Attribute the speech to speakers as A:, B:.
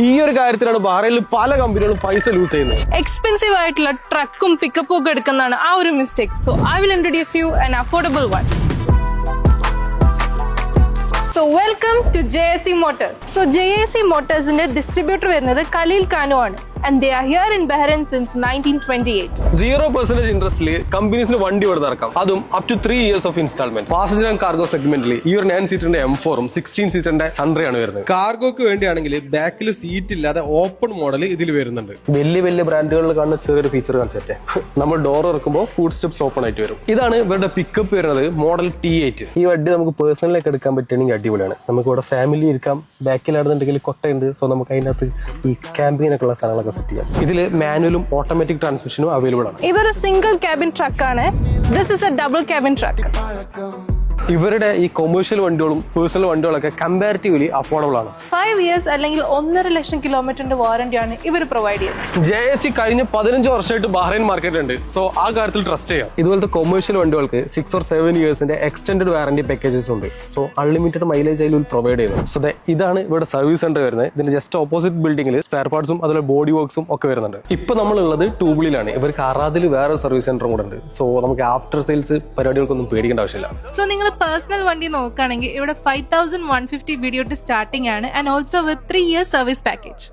A: ഈ ഒരു കാര്യത്തിലാണ് ബഹ്റൈനിൽ പല കമ്പനികളും പൈസ ലൂസ് ചെയ്യുന്നത്.
B: എക്സ്പെൻസീവ് ആയിട്ടുള്ള ട്രക്കും പിക്കപ്പും ഒക്കെ എടുക്കുന്നതാണ് ആ ഒരു mistake. So I will introduce you an affordable one. So welcome to JAC Motors. So JAC Motors ന്റെ ഡിസ്ട്രിബ്യൂട്ടർ വരുന്നത് ഖലീൽ കാനു ആണ്. And they are here in Bahrain since 1928.
A: 0% ഇൻട്രസ്റ്റിൽ കമ്പനീസിന് വണ്ടി ഇവിടെ ഇറക്കാം. അതും up to 3 years of instalment. Passenger and cargo സെഗ്മെന്റിൽ ഈ ഒരു 9 സീറ്ററിന്റെ M4ഉം 16 സീറ്ററിന്റെ സൺട്രയാണ് വരുന്നത്.
C: കാർഗോക്ക് വേണ്ടിയാണെങ്കിൽ ബാക്കിൽ സീറ്റ് ഇല്ലാതെ ഓപ്പൺ മോഡൽ ഇതിൽ വരുന്നുണ്ട്.
A: വലിയ ബ്രാൻഡുകളിൽ കാണുന്ന ചെറിയൊരു ഫീച്ചർ കാണിച്ചിട്ട് നമ്മൾ ഡോർ ഇറക്കുമ്പോൾ ഫുഡ് സ്റ്റെപ്സ് ഓപ്പൺ ആയിട്ട് വരും. ഇതാണ് ഇവരുടെ പിക്കപ്പ് വരുന്നത്, മോഡൽ T8. ഈ വണ്ടി നമുക്ക് പേഴ്സണലിലേക്ക് എടുക്കാൻ പറ്റുകയാണെങ്കിൽ അടിപൊളിയാണ്. നമുക്ക് ഇവിടെ ഫാമിലി ഇരിക്കാം, ബാക്കിലാണെന്നുണ്ടെങ്കിൽ കൊട്ടയുണ്ട്. സോ നമുക്ക് അതിനകത്ത് ഈ ക്യാമ്പിങ്ങിനൊക്കെ ഉള്ള സ്ഥലങ്ങളൊക്കെ സെറ്റ് ചെയ്യാം. ഇതിൽ മാനുവലും ഓട്ടോമാറ്റിക് ട്രാൻസ്മിഷനും അവൈലബിൾ ആണ്.
B: ഇതൊരു സിംഗിൾ ക്യാബിൻ ട്രക്കാണ്. This is a double cabin truck.
A: ഇവരുടെ ഈ കൊമേഴ്ഷ്യൽ വണ്ടികളും പേഴ്സണൽ വണ്ടികളൊക്കെ കമ്പാരിറ്റീവ്ലി അഫോർഡബിൾ ആണ്.
B: 5 years അല്ലെങ്കിൽ 1.5 ലക്ഷം കിലോമീറ്ററിന്റെ വാറന്റിയാണ് ഇവർ പ്രൊവൈഡ് ചെയ്യുന്നത്.
A: JAC കഴിഞ്ഞ 15 വർഷമായിട്ട് ബഹ്റൈൻ മാർക്കറ്റിലുണ്ട്. സോ ആ കാര്യത്തിൽ ട്രസ്റ്റ് ചെയ്യാം. ഇതുപോലത്തെ കൊമേഴ്ഷ്യൽ വണ്ടികൾക്ക് 6 or 7 yearsന്റെ എക്സ്റ്റൻഡഡ് വാറന്റി പാക്കേജസ് ഉണ്ട്. സോ അൺലിമിറ്റഡ് മൈലേജ് അതിൽ പ്രൊവൈഡ് ചെയ്യുന്നത്. സോ ഇതാണ് ഇവിടെ സർവീസ് സെന്റർ വരുന്നത്. ഇതിന്റെ ജസ്റ്റ് ഓപ്പോസിറ്റ് ബിൽഡിംഗിൽ സ്പെയർ പാർട്സും അതുപോലെ ബോഡി വർക്ക്സും ഒക്കെ വരുന്നുണ്ട്. ഇപ്പൊ നമ്മളുള്ളത് ടൂബിളിലാണ്. ഇവർക്ക് അറാദിൽ വേറെ സർവീസ് സെന്ററും കൂടെ ഉണ്ട്. സോ നമുക്ക് ആഫ്റ്റർ സെയിൽസ് പരിപാടികൾക്കൊന്നും പേടിക്കേണ്ട ആവശ്യമില്ല.
B: സോ നിങ്ങൾ പേഴ്സണൽ വണ്ടി നോക്കുകയാണെങ്കിൽ ഇവിടെ 5150 BDOT സ്റ്റാർട്ടിംഗ് ആണ്. And also with 3 years service package.